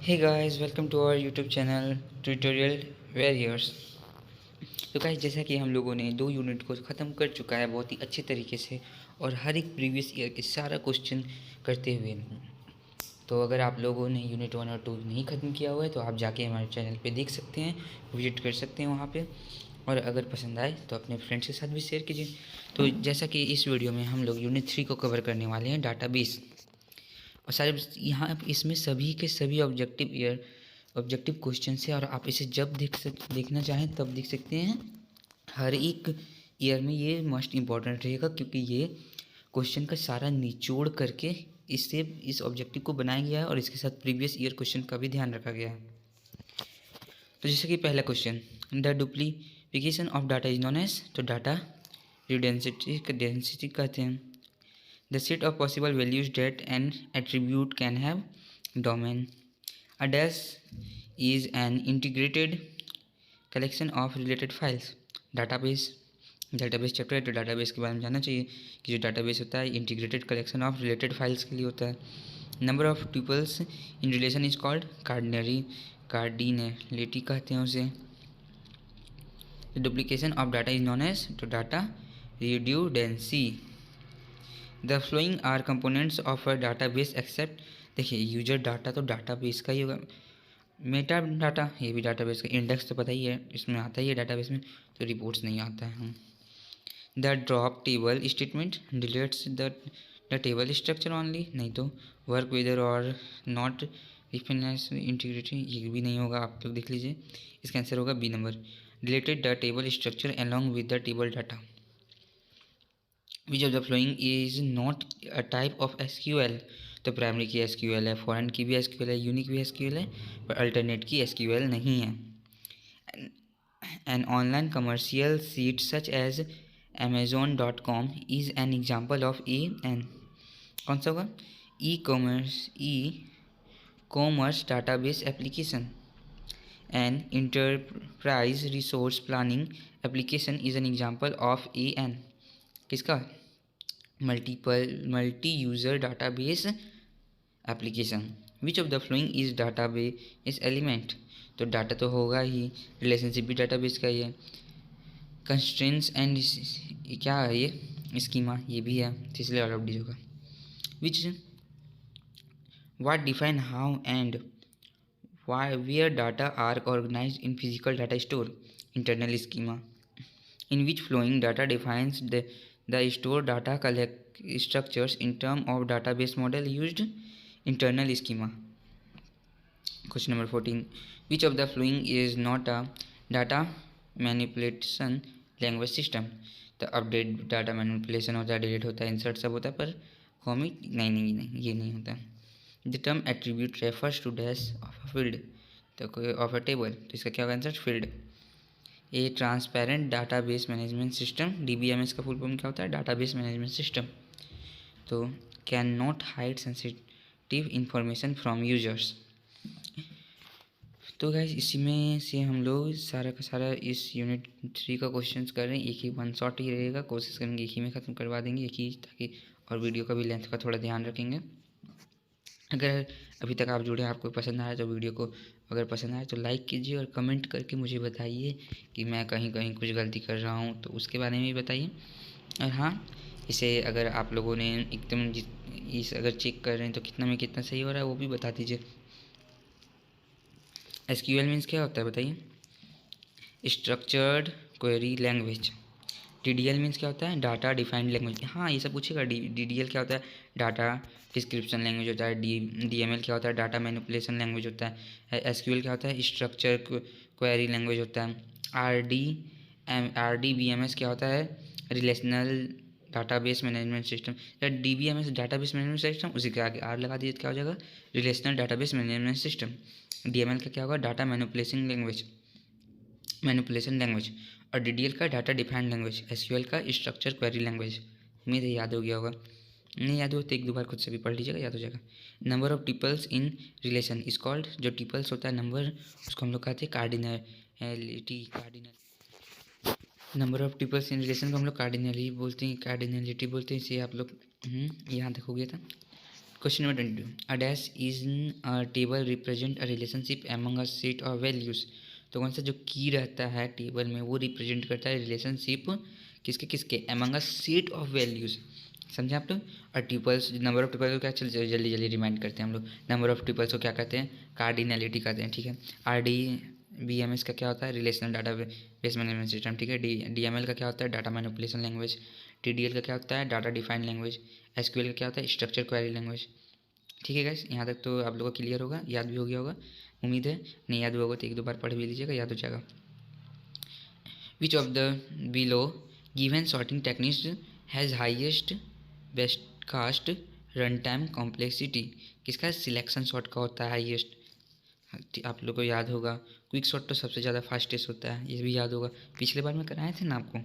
Hey guys, welcome to our YouTube channel Tutorial Warriors। तो guys जैसा कि हम लोगों ने 2 यूनिट को ख़त्म कर चुका है बहुत ही अच्छे तरीके से और हर एक प्रीवियस ईयर के सारा क्वेश्चन करते हुए। तो अगर आप लोगों ने यूनिट 1 और 2 नहीं ख़त्म किया हुआ है तो आप जाके हमारे चैनल पे देख सकते हैं, विजिट कर सकते हैं वहाँ पे। और अगर पसंद आए तो अपने फ्रेंड्स के साथ भी शेयर कीजिए। तो जैसा कि इस वीडियो में हम लोग यूनिट 3 को कवर करने वाले हैं, डाटाबेस। और सारे यहाँ इसमें सभी के सभी ऑब्जेक्टिव क्वेश्चन है और आप इसे जब देखना चाहें तब देख सकते हैं। हर एक ईयर में ये मोस्ट इम्पॉर्टेंट रहेगा क्योंकि ये क्वेश्चन का सारा निचोड़ करके इससे इस ऑब्जेक्टिव को बनाया गया है और इसके साथ प्रीवियस ईयर क्वेश्चन का भी ध्यान रखा गया है। तो जैसे कि पहला question, the duplication of data is known as, तो डाटा डेंसिटी कहते हैं। The set of possible values that an attribute can have. Domain. A dash is an integrated collection of related files. Database. Database chapter है तो database के बारे में जानना चाहिए कि जो डाटाबेस होता है integrated collection of related files के लिए होता है। Number of tuples in relation is called cardinality कहते हैं उसे। Duplication of data is known as, तो data redundancy. The following are components of a database except, देखिए यूजर डाटा तो डाटाबेस का ही होगा, मेटा डाटा ये भी डाटाबेस का, इंडेक्स तो पता ही है इसमें आता ही है डाटाबेस में, तो रिपोर्ट्स नहीं आता है। The drop table statement deletes the table structure only, नहीं तो वर्क वेदर और नॉट रिफिनेस इंटीग्रिटी ये भी नहीं होगा, आप लोग देख लीजिए। इसका आंसर होगा B number, deleted the table structure along with the table data. Which of the following is not a type of SQL, तो प्राइमरी की SQL है, फॉरेन की भी SQL है, यूनिक भी SQL है, पर अल्टरनेट की SQL नहीं है। An online commercial site such as Amazon.com is an example of an, कौन सा होगा, e commerce database application. An enterprise resource planning application is an example of an, किसका, multi user database application. Which of the following is database element, तो data तो होगा ही, relationship भी database का ही है। कंस्ट्रेंट्स एंड क्या है ये, स्कीमा ये भी है, तो इसलिए ऑल ऑफ डी होगा। Which what define how and why where data are organize in physical data store, internal schema. In which flowing data defines the stored data collect structures in term of database model used, internal schema. Question number 14, which of the flowing is not a data manipulation language system, तो update data manipulation होता है, delete होता है, insert सब होता है, पर comic नहीं ये नहीं होता। The term attribute refers to dash of a field, तो ऑफ अ टेबल, तो इसका क्या होगा answer, field. A transparent database management system, DBMS का फुल फॉर्म क्या होता है, डाटाबेस मैनेजमेंट सिस्टम। तो can not hide sensitive information from users. तो गाइज इसी में से हम लोग सारा का सारा इस यूनिट 3 का क्वेश्चन कर रहे हैं, एक ही वन शॉट ही रहेगा, कोशिश करेंगे एक ही में ख़त्म करवा देंगे एक ही, ताकि और वीडियो का भी लेंथ का थोड़ा ध्यान रखेंगे। अगर अभी तक आप जुड़े आपको पसंद आया तो वीडियो को अगर पसंद आए तो लाइक कीजिए और कमेंट करके मुझे बताइए कि मैं कहीं कहीं कुछ गलती कर रहा हूँ तो उसके बारे में भी बताइए। और हाँ, इसे अगर आप लोगों ने एकदम इस अगर चेक कर रहे हैं तो कितना में कितना सही हो रहा है वो भी बता दीजिए। SQL मीन्स क्या होता है बताइए, structured query language. DDL means क्या होता है, डाटा डिफाइंड लैंग्वेज, हाँ ये सब पूछेगा। DDL क्या होता है, डाटा डिस्क्रिप्शन लैंग्वेज होता है। DML क्या होता है, डाटा मैनिपुलेशन लैंग्वेज होता है। SQL क्या होता है, स्ट्रक्चर क्वेरी लैंग्वेज होता है। RDBMS क्या होता है, रिलेशनल डाटाबेस मैनेजमेंट सिस्टम, या DBMS डाटाबेस मैनेजमेंट सिस्टम, उसी के आगे R लगा दीजिए, क्या हो जाएगा, relational database management system. DML का क्या होगा, डाटा मैनिपुलेशन लैंग्वेज। और DDL का डाटा डिफाइंड लैंग्वेज। SQL का स्ट्रक्चर क्वेरी लैंग्वेज। उम्मीद है याद हो गया होगा, नहीं याद हो तो एक दो बार खुद से भी पढ़ लीजिएगा, याद हो जाएगा। Number of tuples in relation is called, जो टिपल्स होता है नंबर, उसको हम लोग कहते हैं cardinal. Number of tuples in relation को हम लोग कार्डिनली बोलते हैं, कार्डिनलिटी बोलते हैं, इसे आप लोग यहाँ तक हो गया था। Question number 22, a dash is a table represent a relationship among a set of values. तो कौन सा जो की रहता है टेबल में वो रिप्रेजेंट करता है रिलेशनशिप किसके किसके, among a set of values. समझे आप लोग। और ट्यूपल्स, नंबर ऑफ ट्यूपल्स को क्या, चल जल्दी जल्दी रिमाइंड करते हैं हम लोग। नंबर ऑफ ट्यूपल्स को क्या कहते हैं, कार्डिनलिटी कहते हैं, ठीक है। R D B M S का क्या होता है, relational data base management system, ठीक है। डी एम एल का क्या होता है, data manipulation language. T D L का क्या होता है, data defined language. S Q L का क्या होता है, स्ट्रक्चर क्वेरी लैंग्वेज। ठीक है गाइस, यहाँ तक तो आप लोगों को क्लियर होगा, याद भी हो गया होगा उम्मीद है। नहीं याद हुआ होगा तो एक दो बार पढ़ भी लीजिएगा, याद हो जाएगा। Which of the below given sorting techniques has highest best case run time complexity. किसका, सिलेक्शन शॉट का होता है हाइएस्ट, आप लोग को याद होगा। क्विक शॉट तो सबसे ज़्यादा फास्टेस्ट होता है, ये भी याद होगा, पिछले बार में कराए थे ना आपको।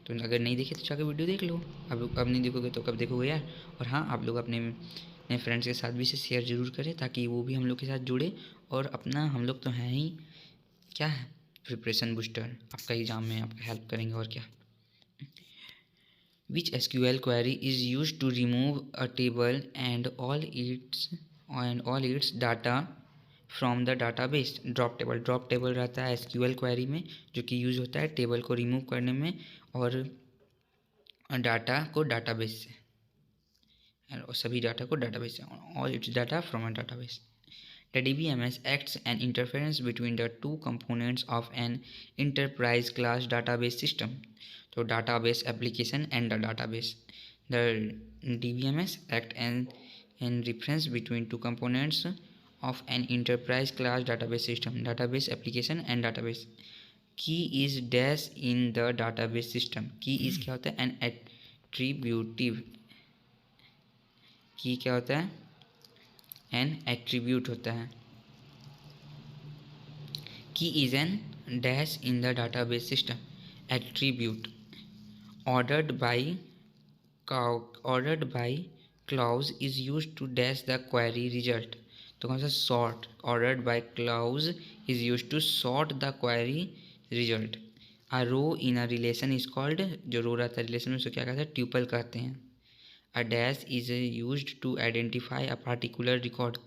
तो अगर नहीं देखे तो जाकर वीडियो देख लो। अब नहीं देखोगे तो कब देखोगे यार। और हाँ, आप लोग अपने फ्रेंड्स के साथ भी इसे शेयर ज़रूर करें ताकि वो भी हम लोग के साथ जुड़े। और अपना हम लोग तो हैं ही क्या है, प्रिपरेशन बूस्टर, आपका एग्जाम में आपका हेल्प करेंगे और क्या। विच SQL query is used to remove a table and all its data from the database. Drop table रहता है SQL क्वेरी में, जो कि यूज़ होता है टेबल को रिमूव करने में और डाटा को डाटाबेस से, और सभी डाटा को डाटाबेस से, all it's data from a database. The DBMS acts an interference between the two components of an enterprise class database system. So database application and the database. The DBMS act an reference between two components of an enterprise class database system. Database application and database. Key is dash in the database system. Key is क्या होता है, an attributive. की क्या होता है, N attribute होता है। Key is an dash in the database system, attribute. Ordered by clause is use to dash the query result. तो कौन सा, sort. Ordered by clause is use to sort the query result. A row in a relation is called, जो row रहता है relation में उसको क्या कहते हैं, ट्यूपल कहते हैं। A dash is use to identify a particular record.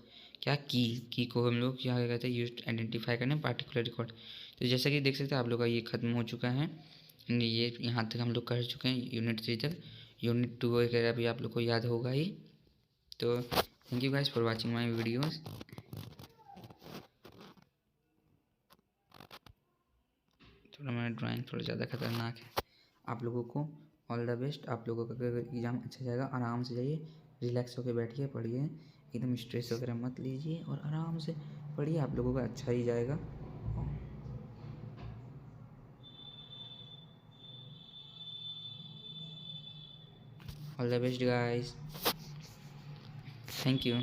क्या, की को हम लोग क्या कहते हैं, यूज आइडेंटिफाई करने पार्टिकुलर रिकॉर्ड। तो जैसा कि देख सकते हैं आप लोग का ये खत्म हो चुका है, ये यहाँ तक हम लोग कर चुके हैं यूनिट 3 तक। यूनिट 2 वगैरह भी आप लोग को याद होगा ही। तो thank you guys for watching my videos. थोड़ा मेरा ड्राइंग थोड़ा ज़्यादा खतरनाक है। आप लोगों को ऑल द बेस्ट। आप लोगों का अगर एग्ज़ाम अच्छा जाएगा, आराम से जाइए, रिलैक्स होकर बैठिए, पढ़िए, एकदम स्ट्रेस वगैरह मत लीजिए और आराम से पढ़िए, आप लोगों का अच्छा ही जाएगा। All the best guys, thank you.